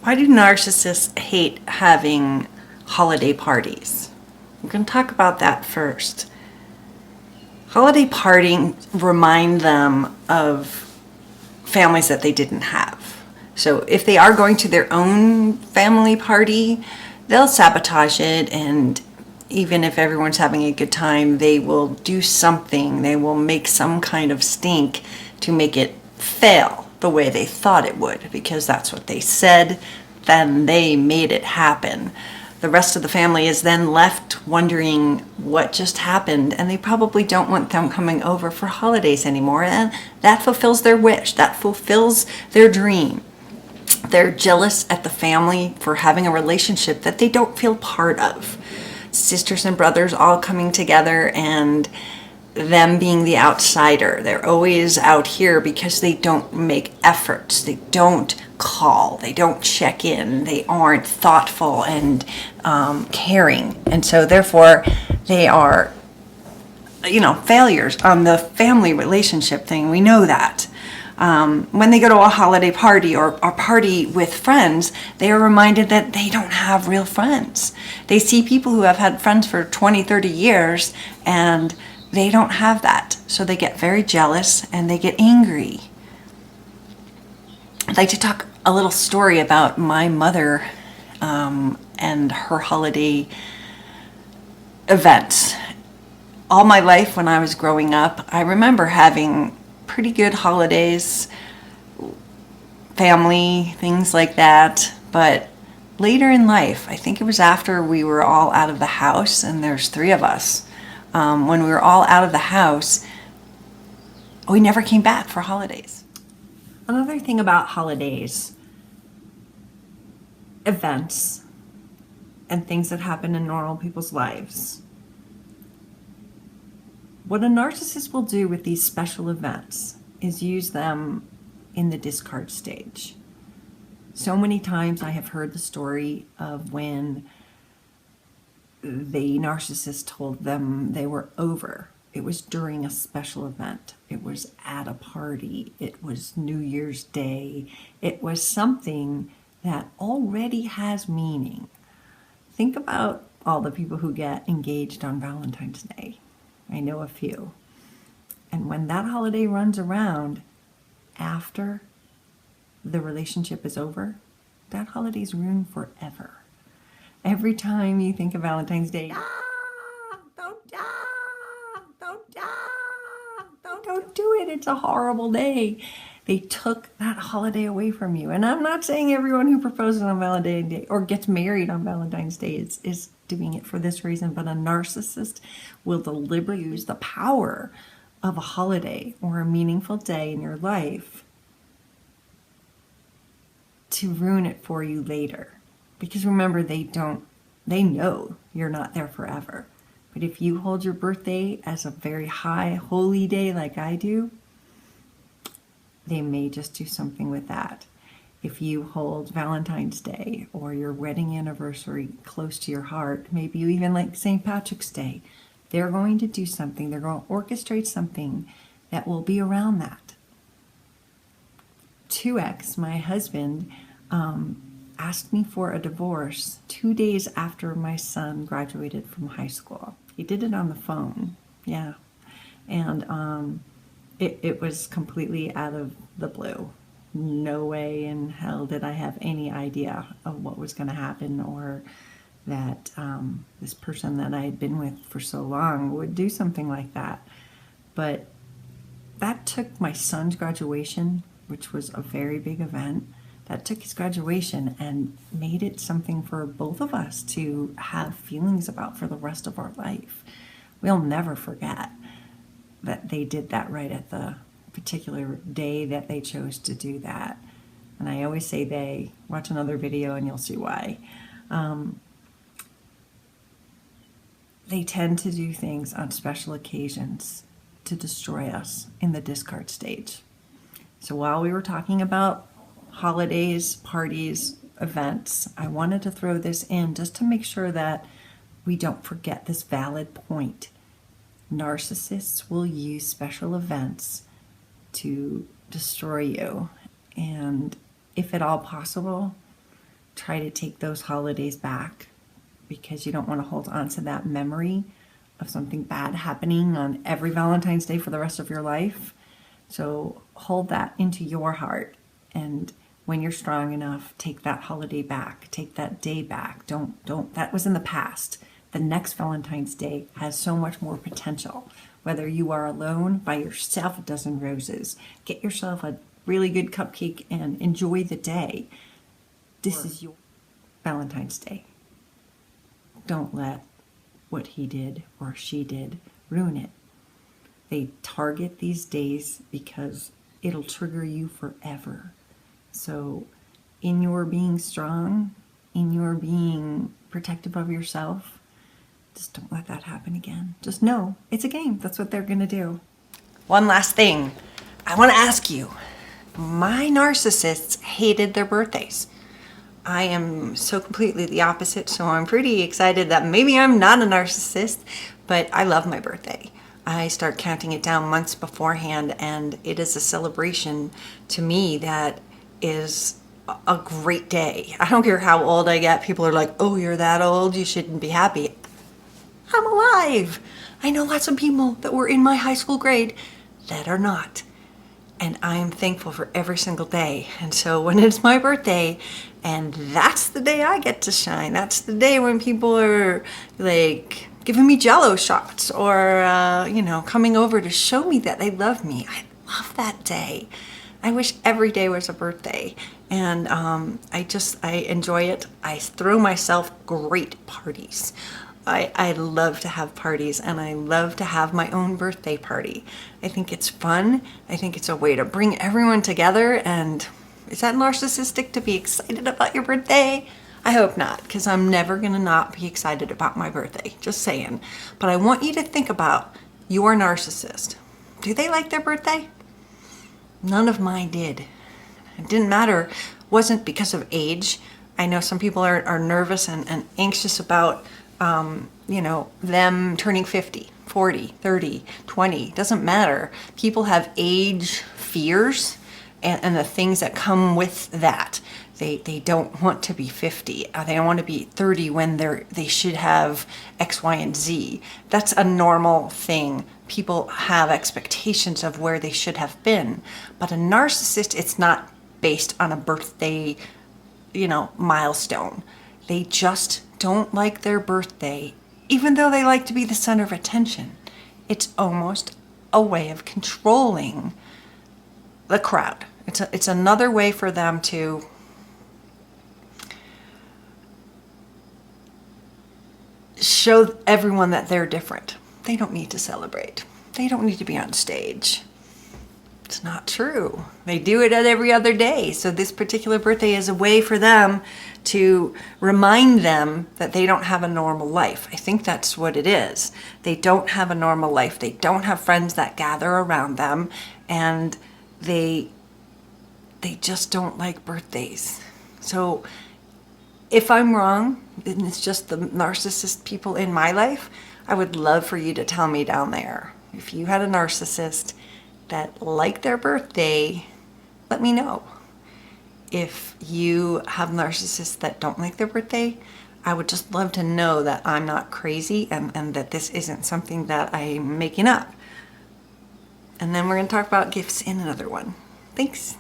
Why do narcissists hate having holiday parties? We're going to talk about that first. Holiday parties remind them of families that they didn't have. So if they are going to their own family party, they'll sabotage it, and even if everyone's having a good time, they will do something. They will make some kind of stink to make it fail the way they thought it would, because that's what they said, then they made it happen. The rest of the family is then left wondering what just happened, and they probably don't want them coming over for holidays anymore, and that fulfills their wish, that fulfills their dream. They're jealous at the family for having a relationship that they don't feel part of. Sisters and brothers all coming together and them being the outsider. They're always out here because they don't make efforts. They don't call. They don't check in. They aren't thoughtful and caring. And so therefore they are, failures on the family relationship thing. We know that. When they go to a holiday party or a party with friends, they are reminded that they don't have real friends. They see people who have had friends for 20, 30 years, and they don't have that. So they get very jealous and they get angry. I'd like to talk a little story about my mother and her holiday events. All my life when I was growing up, I remember having pretty good holidays, family, things like that. But later in life, I think it was after we were all out of the house, and there's 3 of us, when we were all out of the house, we never came back for holidays. Another thing about holidays, events, and things that happen in normal people's lives. What a narcissist will do with these special events is use them in the discard stage. So many times I have heard the story of when the narcissist told them they were over. It was during a special event. It was at a party. It was New Year's Day. It was something that already has meaning. Think about all the people who get engaged on Valentine's Day. I know a few. And when that holiday runs around after the relationship is over, that holiday's ruined forever. Every time you think of Valentine's Day, don't do it. It's a horrible day. They took that holiday away from you. And I'm not saying everyone who proposes on Valentine's Day or gets married on Valentine's Day is doing it for this reason, but a narcissist will deliberately use the power of a holiday or a meaningful day in your life to ruin it for you later. Because remember, they know you're not there forever. But if you hold your birthday as a very high, holy day like I do, they may just do something with that. If you hold Valentine's Day or your wedding anniversary close to your heart, maybe you even like St. Patrick's Day, they're going to do something. They're going to orchestrate something that will be around that. 2X, my husband, asked me for a divorce 2 days after my son graduated from high school. He did it on the phone, yeah. And it was completely out of the blue. No way in hell did I have any idea of what was going to happen, or that this person that I had been with for so long would do something like that. But that took my son's graduation, which was a very big event. That took his graduation and made it something for both of us to have feelings about for the rest of our life. We'll never forget that they did that right at the particular day that they chose to do that. And I always say they. Watch another video and you'll see why. They tend to do things on special occasions to destroy us in the discard stage. So while we were talking about holidays, parties, events, I wanted to throw this in just to make sure that we don't forget this valid point. Narcissists will use special events to destroy you, and if at all possible, try to take those holidays back because you don't want to hold on to that memory of something bad happening on every Valentine's Day for the rest of your life. So hold that into your heart, and when you're strong enough, take that holiday back, take that day back. Don't, that was in the past. The next Valentine's Day has so much more potential. Whether you are alone, buy yourself a dozen roses, get yourself a really good cupcake and enjoy the day. This is your Valentine's Day. Don't let what he did or she did ruin it. They target these days because it'll trigger you forever. So in your being strong, in your being protective of yourself, just don't let that happen again. Just know it's a game. That's what they're going to do. One last thing. I want to ask you. My narcissists hated their birthdays. I am so completely the opposite, so I'm pretty excited that maybe I'm not a narcissist, but I love my birthday. I start counting it down months beforehand, and it is a celebration to me that is a great day. I don't care how old I get. People are like, oh, you're that old, you shouldn't be happy. I'm alive. I know lots of people that were in my high school grade that are not. And I am thankful for every single day. And so when it's my birthday, and that's the day I get to shine, that's the day when people are like giving me Jell-O shots or, coming over to show me that they love me. I love that day. I wish every day was a birthday. And I enjoy it. I throw myself great parties. I love to have parties, and I love to have my own birthday party. I think it's fun. I think it's a way to bring everyone together. And is that narcissistic to be excited about your birthday? I hope not, because I'm never going to not be excited about my birthday. Just saying. But I want you to think about your narcissist. Do they like their birthday? None of mine did. It didn't matter. It wasn't because of age. I know some people are nervous and anxious about them turning 50, 40, 30, 20. Doesn't matter. People have age fears and the things that come with that. They don't want to be 50. They don't want to be 30 when they should have X, Y, and Z. That's a normal thing. People have expectations of where they should have been. But a narcissist, it's not based on a birthday, milestone. They just don't like their birthday, even though they like to be the center of attention. It's almost a way of controlling the crowd. It's another way for them to show everyone that they're different. They don't need to celebrate. They don't need to be on stage. It's not true. They do it at every other day. So this particular birthday is a way for them to remind them that they don't have a normal life. I think that's what it is. They don't have a normal life. They don't have friends that gather around them, and they just don't like birthdays. So if I'm wrong, and it's just the narcissist people in my life, I would love for you to tell me down there. If you had a narcissist that liked their birthday, let me know. If you have narcissists that don't like their birthday, I would just love to know that I'm not crazy and that this isn't something that I'm making up. And then we're going to talk about gifts in another one. Thanks.